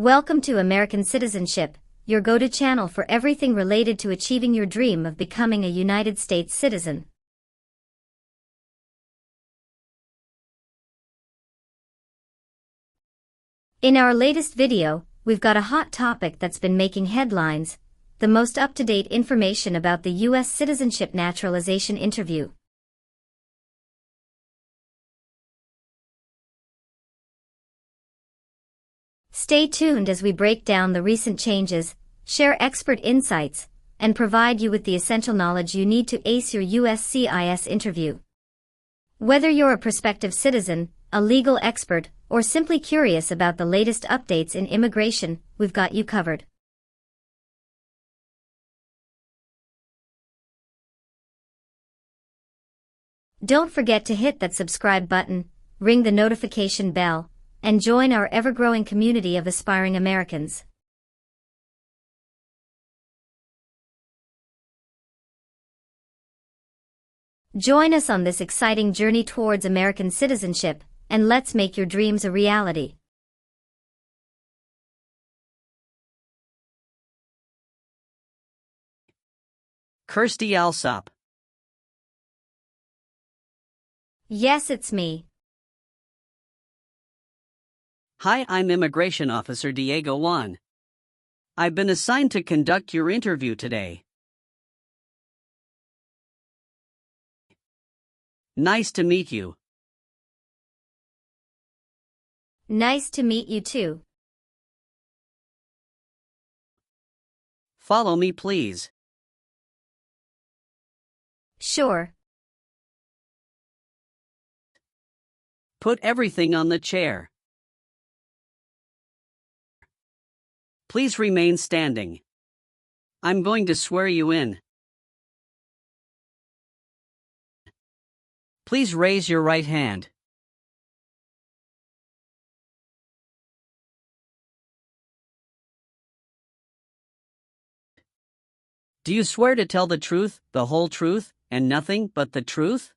Welcome to American Citizenship, your go-to channel for everything related to achieving your dream of becoming a United States citizen. In our latest video, we've got a hot topic that's been making headlines: the most up-to-date information about the U.S. citizenship naturalization interview. Stay tuned as we break down the recent changes, share expert insights, and provide you with the essential knowledge you need to ace your USCIS interview. Whether you're a prospective citizen, a legal expert, or simply curious about the latest updates in immigration, we've got you covered. Don't forget to hit that subscribe button, ring the notification bell, and join our ever-growing community of aspiring Americans. Join us on this exciting journey towards American citizenship, and let's make your dreams a reality. Kirsty Alsop. Yes, it's me. Hi, I'm Immigration Officer Diego Juan. I've been assigned to conduct your interview today. Nice to meet you. Nice to meet you too. Follow me, please. Sure. Put everything on the chair. Please remain standing. I'm going to swear you in. Please raise your right hand. Do you swear to tell the truth, the whole truth, and nothing but the truth?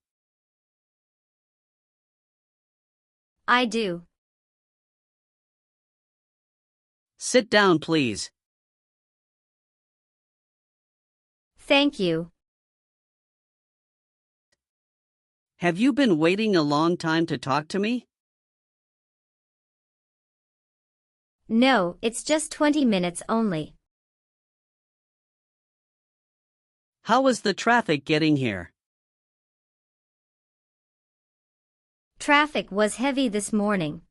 I do. Sit down, please. Thank you. Have you been waiting a long time to talk to me? No, it's just 20 minutes only. How was the traffic getting here? Traffic was heavy this morning.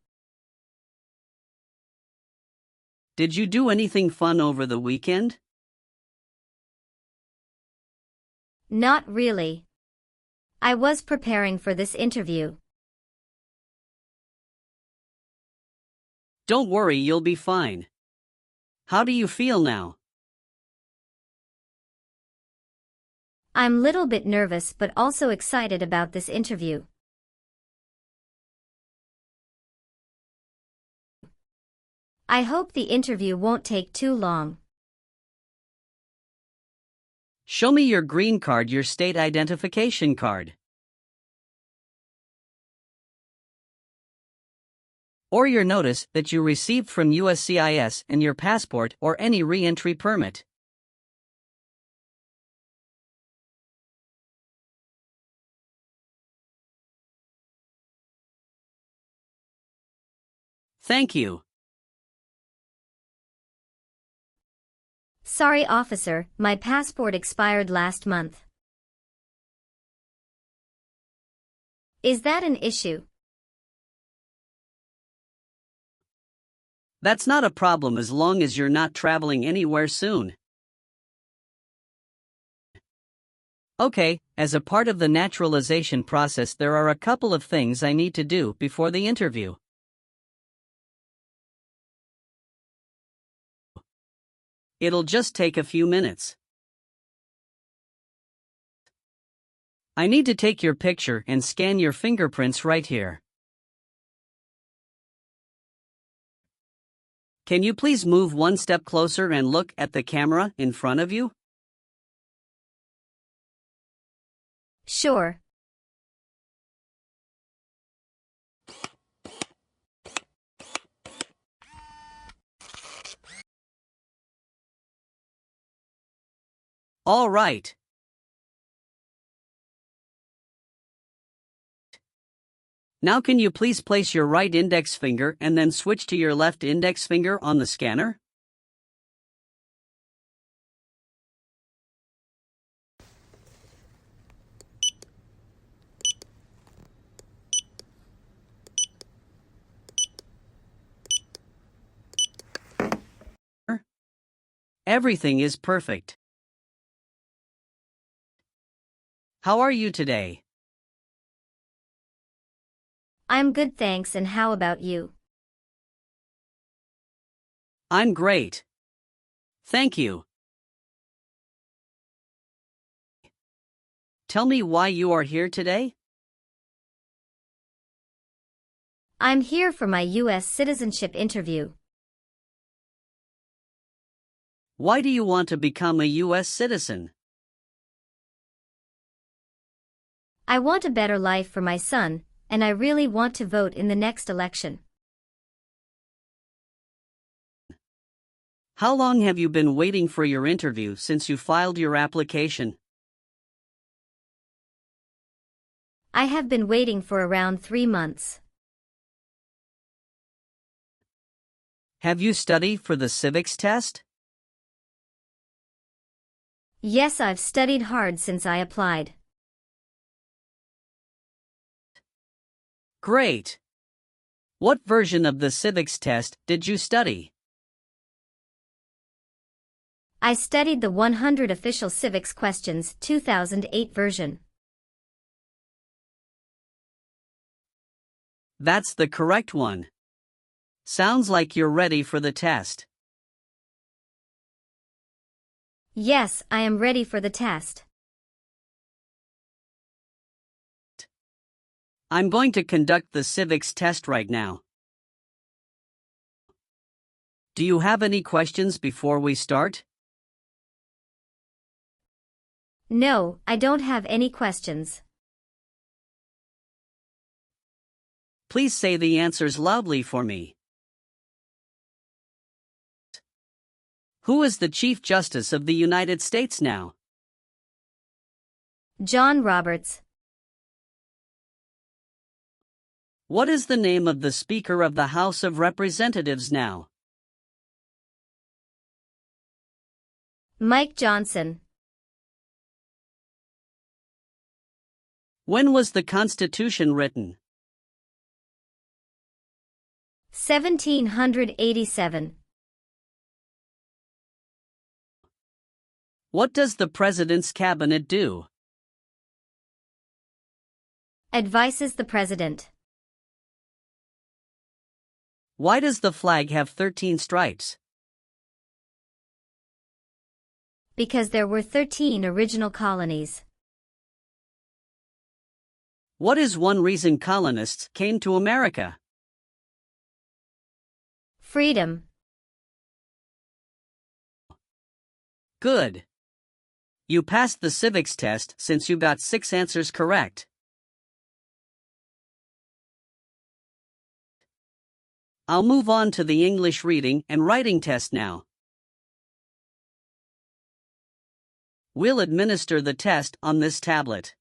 Did you do anything fun over the weekend? Not really. I was preparing for this interview. Don't worry, you'll be fine. How do you feel now? I'm a little bit nervous but also excited about this interview. I hope the interview won't take too long. Show me your green card, your state identification card. Or your notice that you received from USCIS and your passport or any re-entry permit. Thank you. Sorry, officer, my passport expired last month. Is that an issue? That's not a problem as long as you're not traveling anywhere soon. Okay, as a part of the naturalization process, there are a couple of things I need to do before the interview. It'll just take a few minutes. I need to take your picture and scan your fingerprints right here. Can you please move one step closer and look at the camera in front of you? Sure. All right. Now can you please place your right index finger and then switch to your left index finger on the scanner? Everything is perfect. How are you today? I'm good, thanks, and how about you? I'm great. Thank you. Tell me why you are here today? I'm here for my U.S. citizenship interview. Why do you want to become a U.S. citizen? I want a better life for my son, and I really want to vote in the next election. How long have you been waiting for your interview since you filed your application? I have been waiting for around 3 months. Have you studied for the civics test? Yes, I've studied hard since I applied. Great. What version of the civics test did you study? I studied the 100 Official Civics Questions 2008 version. That's the correct one. Sounds like you're ready for the test. Yes, I am ready for the test. I'm going to conduct the civics test right now. Do you have any questions before we start? No, I don't have any questions. Please say the answers loudly for me. Who is the Chief Justice of the United States now? John Roberts. What is the name of the Speaker of the House of Representatives now? Mike Johnson. When was the Constitution written? 1787. What does the President's Cabinet do? Advises the President. Why does the flag have 13 stripes? Because there were 13 original colonies. What is one reason colonists came to America? Freedom. Good. You passed the civics test since you got 6 answers correct. I'll move on to the English reading and writing test now. We'll administer the test on this tablet.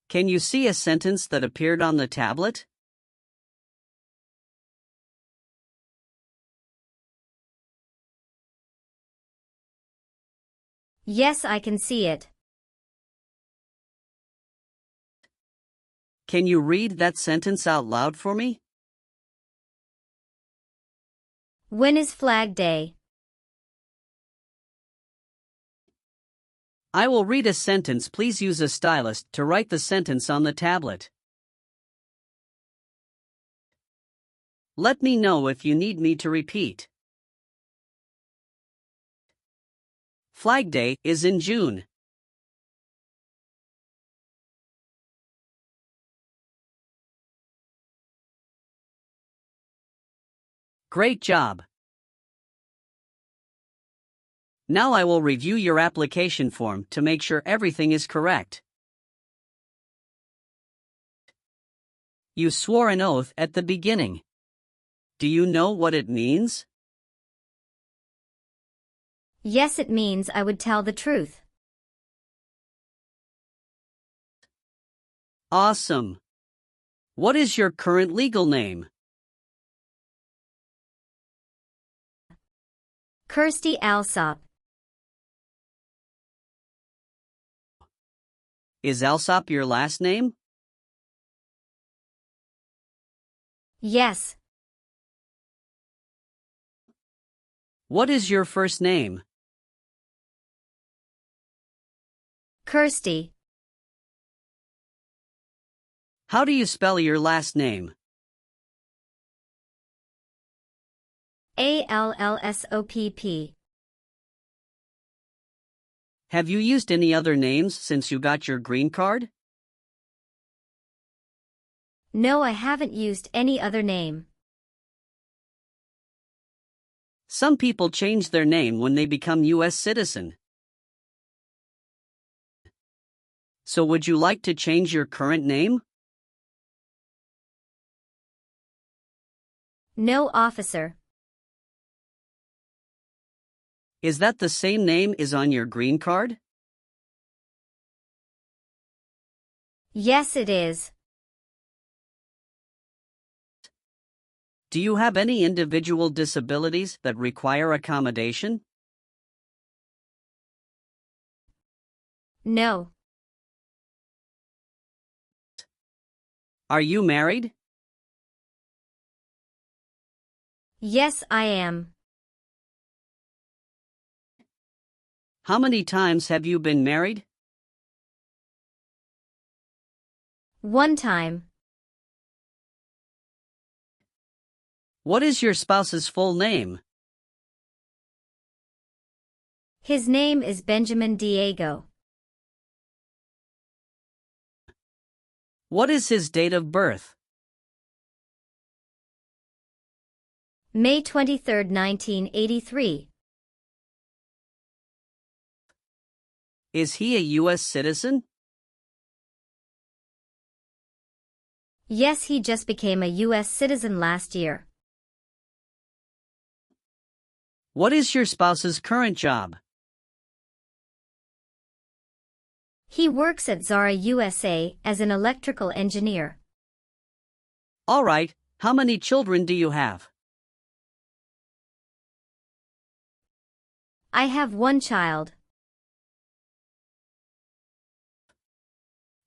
Can you see a sentence that appeared on the tablet? Yes, I can see it. Can you read that sentence out loud for me? When is Flag Day? I will read a sentence. Please use a stylus to write the sentence on the tablet. Let me know if you need me to repeat. Flag Day is in June. Great job. Now I will review your application form to make sure everything is correct. You swore an oath at the beginning. Do you know what it means? Yes, it means I would tell the truth. Awesome. What is your current legal name? Kirsty Alsop. Is Alsop your last name? Yes. What is your first name? Kirsty. How do you spell your last name? Allsopp. Have you used any other names since you got your green card? No, I haven't used any other name. Some people change their name when they become U.S. citizen. So would you like to change your current name? No, officer. Is that the same name is on your green card? Yes, it is. Do you have any individual disabilities that require accommodation? No. Are you married? Yes, I am. How many times have you been married? One time. What is your spouse's full name? His name is Benjamin Diego. What is his date of birth? May 23, 1983. Is he a U.S. citizen? Yes, he just became a U.S. citizen last year. What is your spouse's current job? He works at Zara USA as an electrical engineer. All right, how many children do you have? I have one child.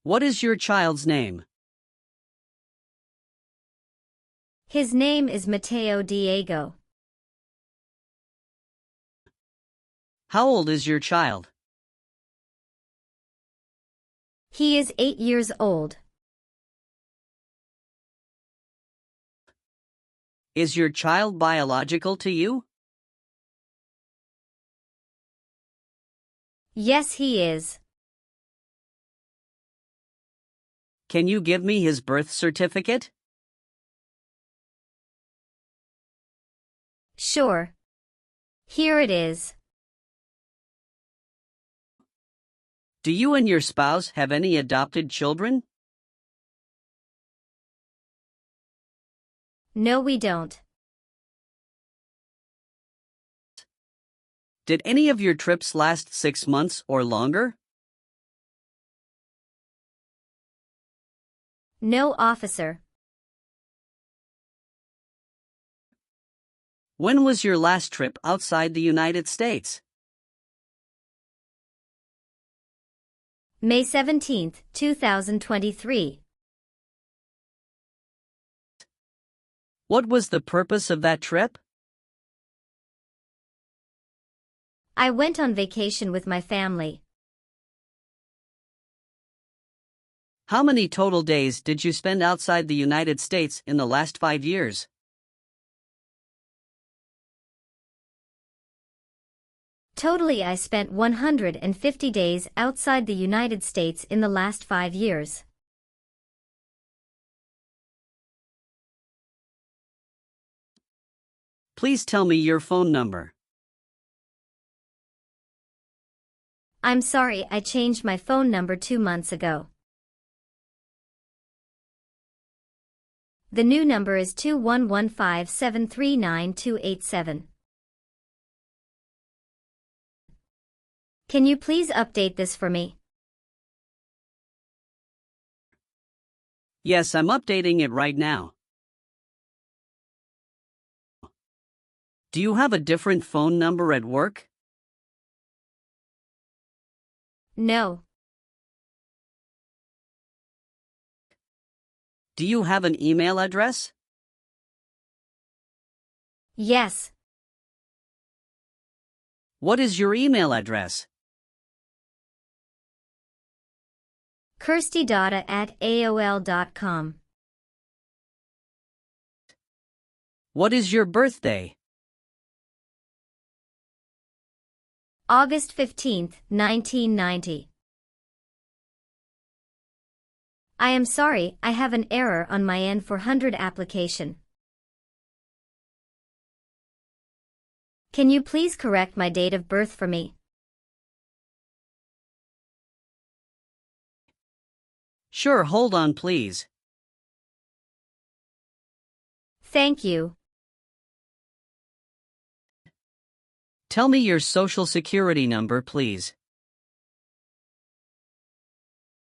What is your child's name? His name is Mateo Diego. How old is your child? He is 8 years old. Is your child biological to you? Yes, he is. Can you give me his birth certificate? Sure. Here it is. Do you and your spouse have any adopted children? No, we don't. Did any of your trips last 6 months or longer? No, officer. When was your last trip outside the United States? May 17, 2023. What was the purpose of that trip? I went on vacation with my family. How many total days did you spend outside the United States in the last 5 years? Totally, I spent 150 days outside the United States in the last 5 years. Please tell me your phone number. I'm sorry, I changed my phone number 2 months ago. The new number is 2115739287. Can you please update this for me? Yes, I'm updating it right now. Do you have a different phone number at work? No. Do you have an email address? Yes. What is your email address? kirstydata@aol.com. What is your birthday? August 15th, 1990. I am sorry, I have an error on my N-400 application. Can you please correct my date of birth for me? Sure, hold on please. Thank you. Tell me your social security number, please.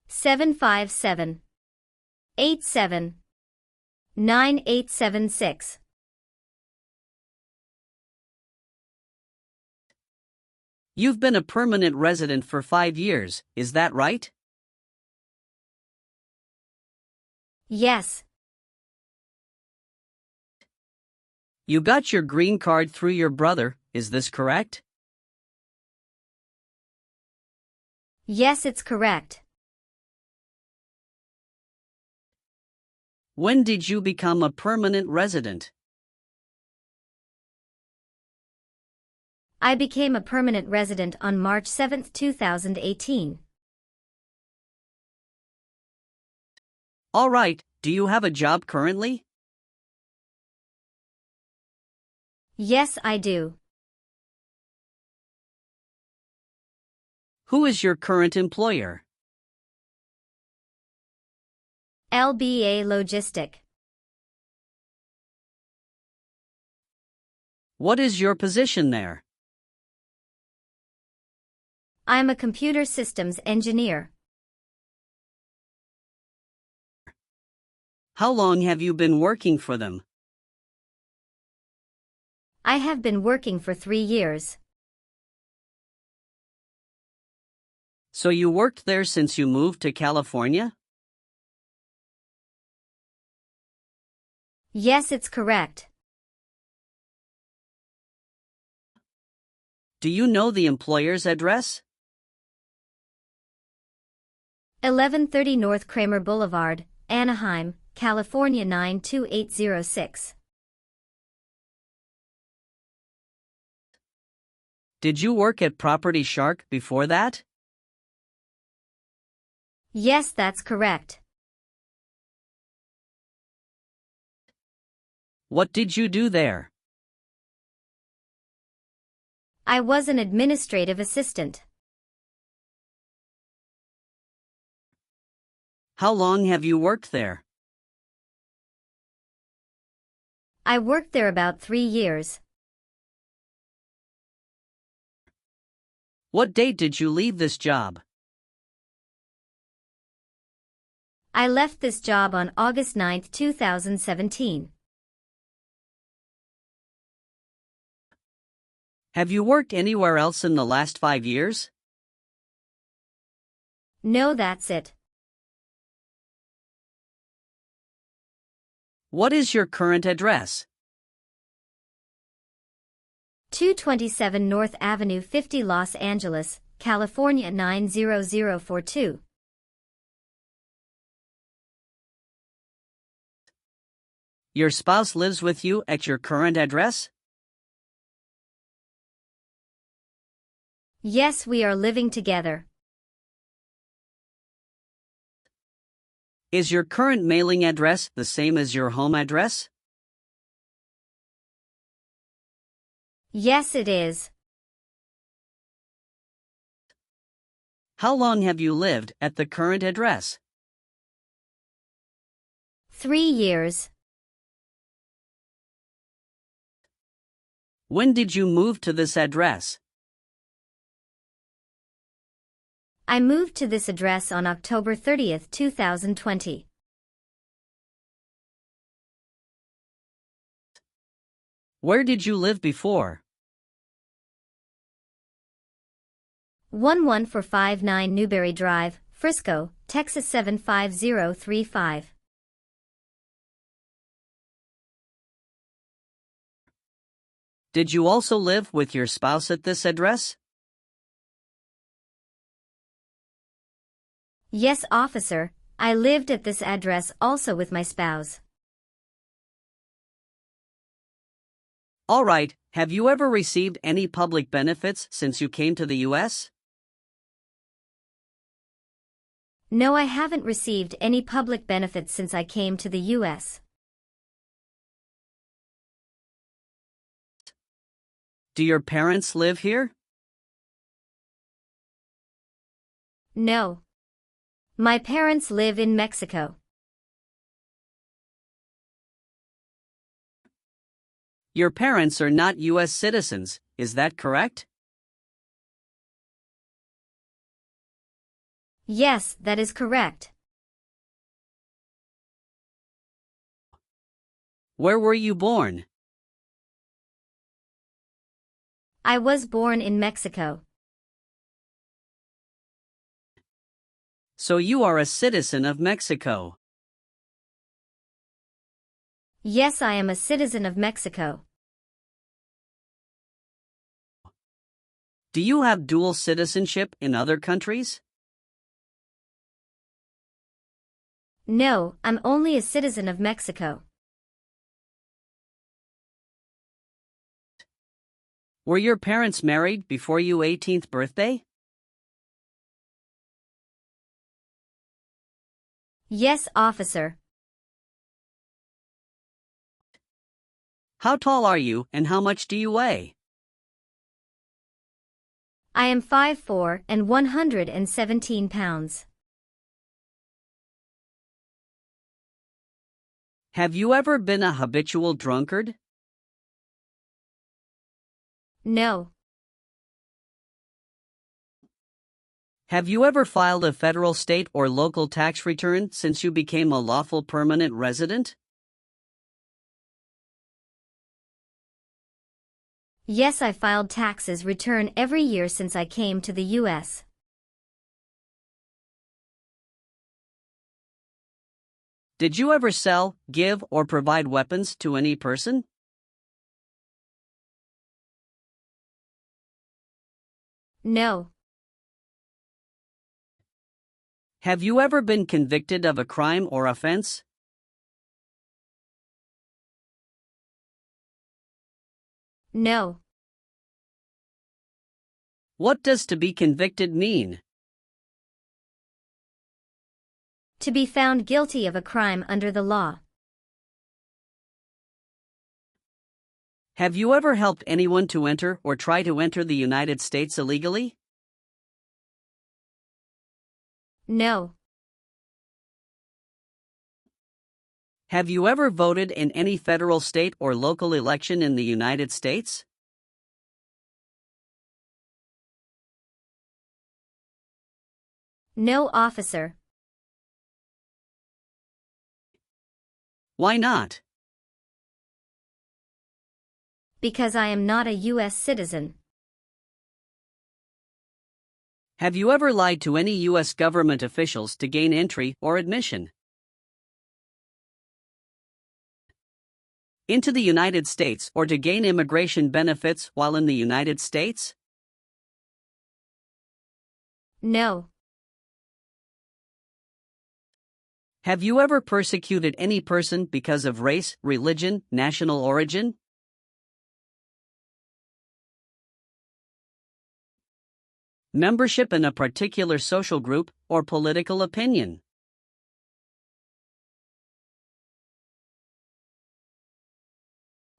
757-87-9876. You've been a permanent resident for 5 years, is that right? Yes. You got your green card through your brother, is this correct? Yes, it's correct. When did you become a permanent resident? I became a permanent resident on March 7, 2018. All right, do you have a job currently? Yes, I do. Who is your current employer? LBA Logistic. What is your position there? I'm a computer systems engineer. How long have you been working for them? I have been working for 3 years. So you worked there since you moved to California? Yes, it's correct. Do you know the employer's address? 1130 North Kramer Boulevard, Anaheim, California 92806. Did you work at Property Shark before that? Yes, that's correct. What did you do there? I was an administrative assistant. How long have you worked there? I worked there about 3 years. What date did you leave this job? I left this job on August 9, 2017. Have you worked anywhere else in the last 5 years? No, that's it. What is your current address? 227 North Avenue 50 Los Angeles, California 90042. Your spouse lives with you at your current address? Yes, we are living together. Is your current mailing address the same as your home address? Yes, it is. How long have you lived at the current address? 3 years. When did you move to this address? I moved to this address on October 30th, 2020. Where did you live before? 11459 Newberry Drive, Frisco, Texas 75035. Did you also live with your spouse at this address? Yes, officer, I lived at this address also with my spouse. All right, have you ever received any public benefits since you came to the U.S.? No, I haven't received any public benefits since I came to the U.S. Do your parents live here? No. My parents live in Mexico. Your parents are not U.S. citizens, is that correct? Yes, that is correct. Where were you born? I was born in Mexico. So you are a citizen of Mexico. Yes, I am a citizen of Mexico. Do you have dual citizenship in other countries? No, I'm only a citizen of Mexico. Were your parents married before your 18th birthday? Yes, officer. How tall are you and how much do you weigh? I am 5'4" and 117 pounds. Have you ever been a habitual drunkard? No. Have you ever filed a federal, state, or local tax return since you became a lawful permanent resident? Yes, I filed taxes return every year since I came to the U.S. Did you ever sell, give, or provide weapons to any person? No. Have you ever been convicted of a crime or offense? No. What does to be convicted mean? To be found guilty of a crime under the law. Have you ever helped anyone to enter or try to enter the United States illegally? No. Have you ever voted in any federal, state, or local election in the United States? No, officer. Why not? Because I am not a U.S. citizen. Have you ever lied to any U.S. government officials to gain entry or admission into the United States or to gain immigration benefits while in the United States? No. Have you ever persecuted any person because of race, religion, national origin? Membership in a particular social group or political opinion?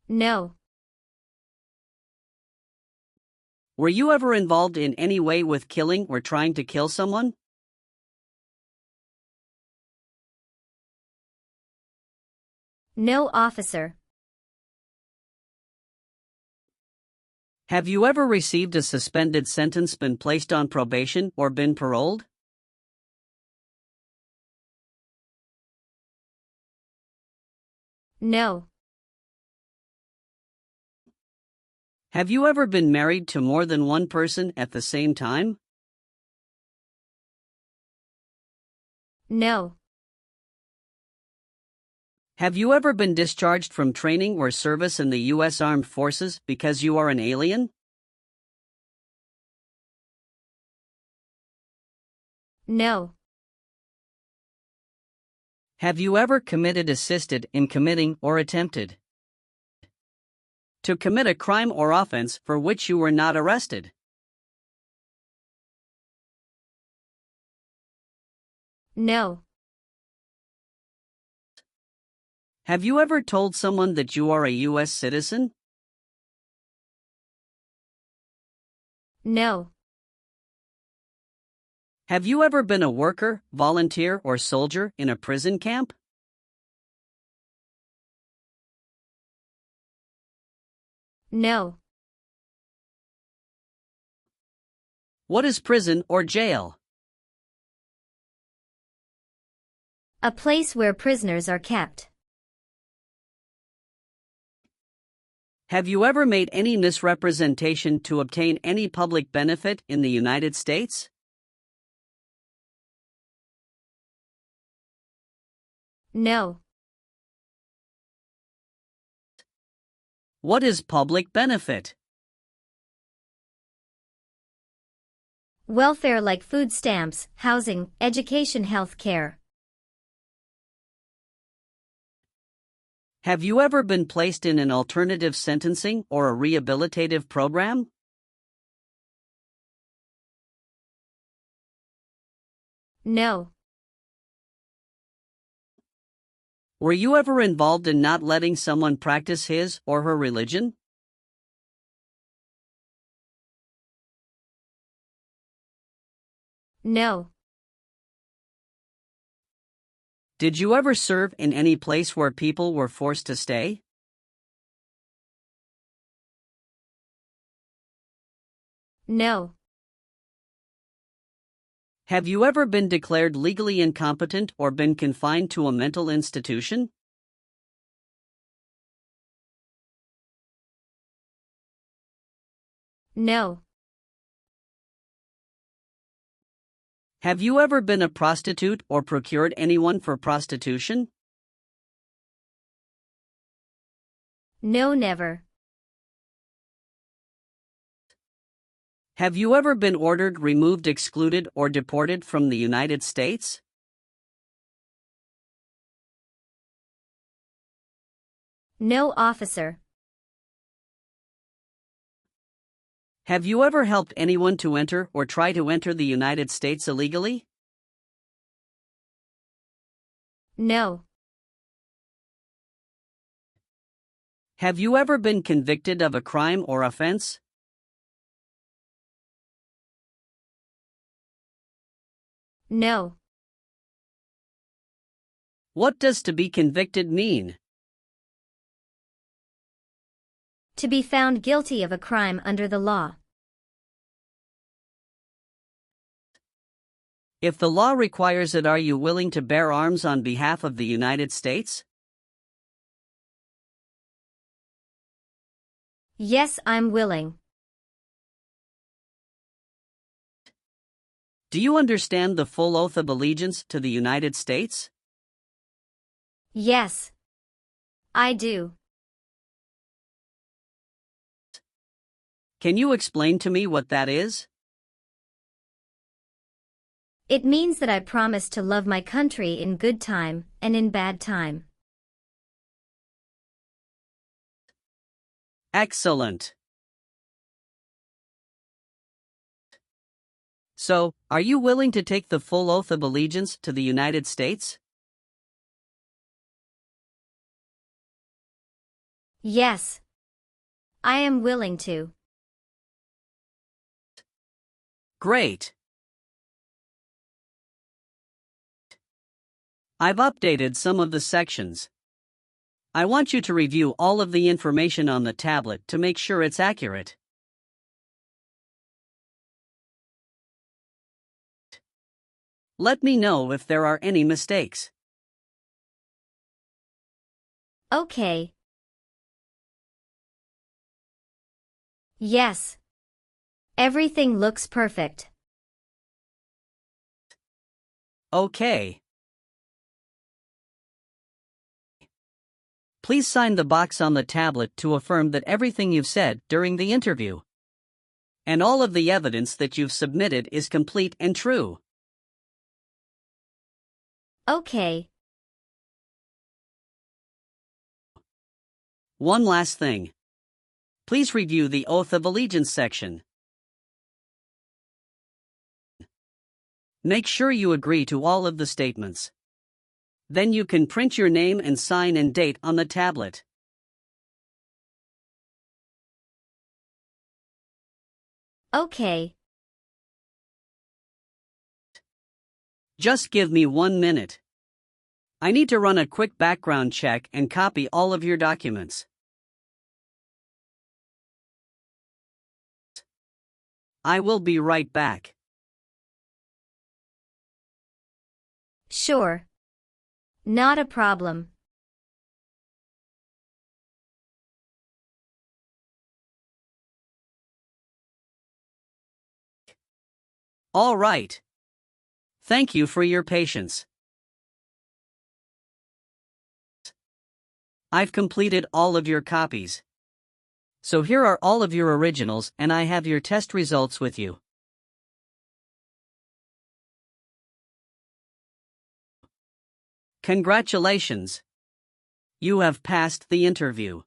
No. Were you ever involved in any way with killing or trying to kill someone? No, officer. Have you ever received a suspended sentence, been placed on probation, or been paroled? No. Have you ever been married to more than one person at the same time? No. Have you ever been discharged from training or service in the U.S. Armed Forces because you are an alien? No. Have you ever committed, assisted in committing, or attempted to commit a crime or offense for which you were not arrested? No. Have you ever told someone that you are a U.S. citizen? No. Have you ever been a worker, volunteer, or soldier in a prison camp? No. What is prison or jail? A place where prisoners are kept. Have you ever made any misrepresentation to obtain any public benefit in the United States? No. What is public benefit? Welfare like food stamps, housing, education, health care. Have you ever been placed in an alternative sentencing or a rehabilitative program? No. Were you ever involved in not letting someone practice his or her religion? No. Did you ever serve in any place where people were forced to stay? No. Have you ever been declared legally incompetent or been confined to a mental institution? No. Have you ever been a prostitute or procured anyone for prostitution? No, never. Have you ever been ordered, removed, excluded, or deported from the United States? No, officer. Have you ever helped anyone to enter or try to enter the United States illegally? No. Have you ever been convicted of a crime or offense? No. What does to be convicted mean? To be found guilty of a crime under the law. If the law requires it, are you willing to bear arms on behalf of the United States? Yes, I'm willing. Do you understand the full oath of allegiance to the United States? Yes. I do. Can you explain to me what that is? It means that I promise to love my country in good time and in bad time. Excellent. So, are you willing to take the full oath of allegiance to the United States? Yes. I am willing to. Great. I've updated some of the sections. I want you to review all of the information on the tablet to make sure it's accurate. Let me know if there are any mistakes. Okay. Yes. Everything looks perfect. Okay. Please sign the box on the tablet to affirm that everything you've said during the interview and all of the evidence that you've submitted is complete and true. Okay. One last thing. Please review the Oath of Allegiance section. Make sure you agree to all of the statements. Then you can print your name and sign and date on the tablet. Okay. Just give me 1 minute. I need to run a quick background check and copy all of your documents. I will be right back. Sure. Not a problem. All right. Thank you for your patience. I've completed all of your copies. So here are all of your originals, and I have your test results with you. Congratulations! You have passed the interview.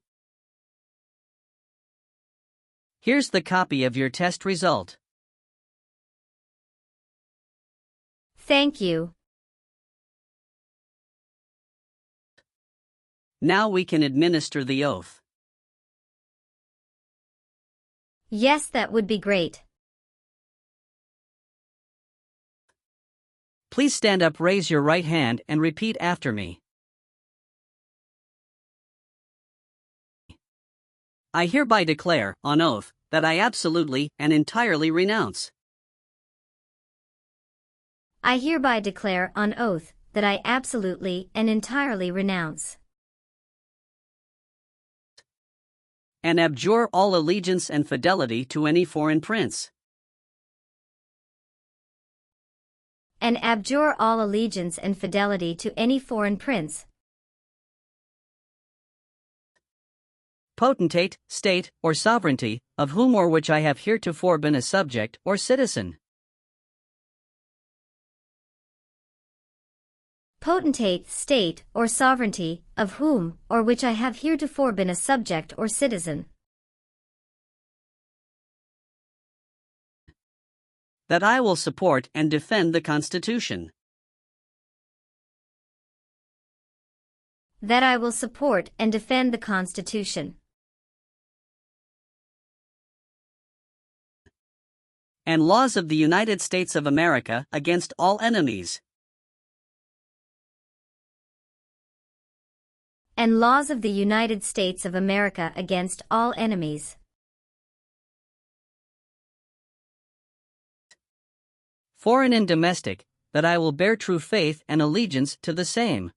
Here's the copy of your test result. Thank you. Now we can administer the oath. Yes, that would be great. Please stand up, raise your right hand, and repeat after me. I hereby declare, on oath, that I absolutely and entirely renounce. I hereby declare on oath that I absolutely and entirely renounce And abjure all allegiance and fidelity to any foreign prince. and abjure all allegiance and fidelity to any foreign prince, Potentate, state, or sovereignty, of whom or which I have heretofore been a subject or citizen. potentate, state, or sovereignty, of whom or which I have heretofore been a subject or citizen, That I will support and defend the Constitution. that I will support and defend the Constitution And laws of the United States of America against all enemies. and laws of the United States of America against all enemies, Foreign and domestic, that I will bear true faith and allegiance to the same.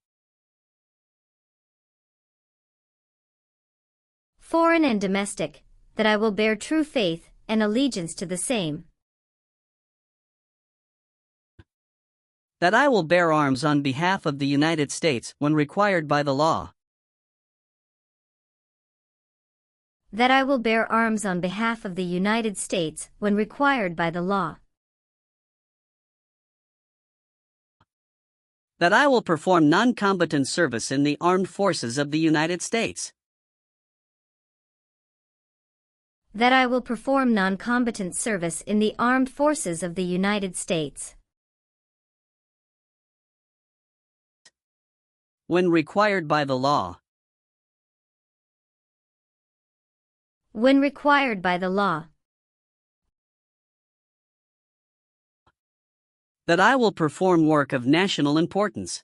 foreign and domestic, that I will bear true faith and allegiance to the same, That I will bear arms on behalf of the United States when required by the law. that I will bear arms on behalf of the United States when required by the law, That I will perform non-combatant service in the armed forces of the United States. that I will perform non-combatant service in the armed forces of the United States, When required by the law. when required by the law, That I will perform work of national importance.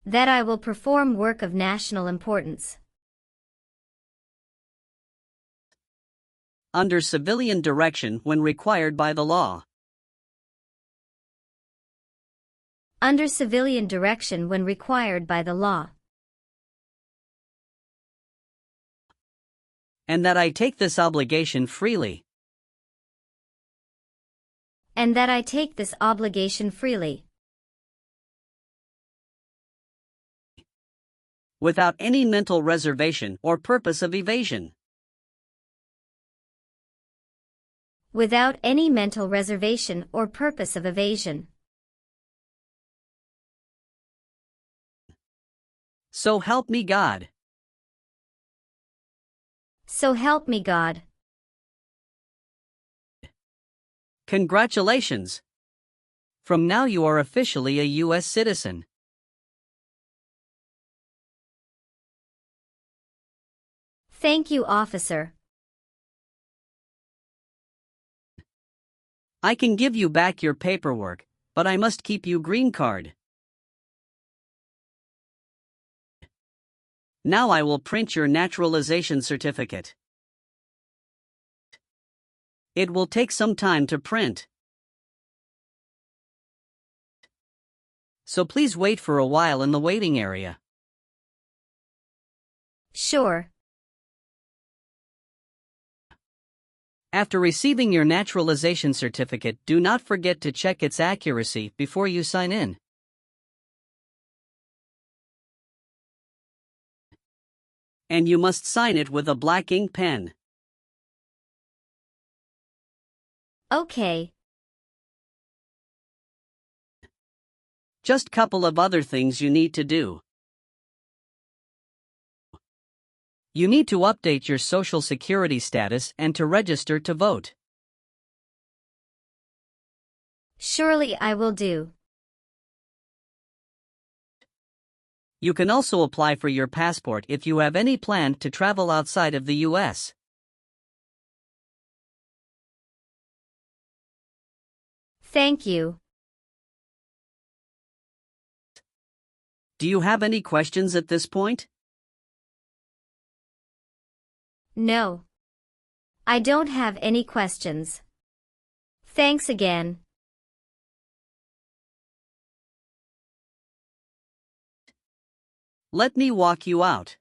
that I will perform work of national importance, Under civilian direction when required by the law. under civilian direction when required by the law. And that I take this obligation freely. And that I take this obligation freely. Without any mental reservation or purpose of evasion. Without any mental reservation or purpose of evasion. So help me God. So help me God. Congratulations! From now you are officially a U.S. citizen. Thank you, officer. I can give you back your paperwork, but I must keep you green card. Now I will print your naturalization certificate. It will take some time to print. So please wait for a while in the waiting area. Sure. After receiving your naturalization certificate, do not forget to check its accuracy before you sign in. And you must sign it with a black ink pen. Okay. Just couple of other things you need to do. You need to update your Social Security status and to register to vote. Surely I will do. You can also apply for your passport if you have any plan to travel outside of the U.S. Thank you. Do you have any questions at this point? No. I don't have any questions. Thanks again. Let me walk you out.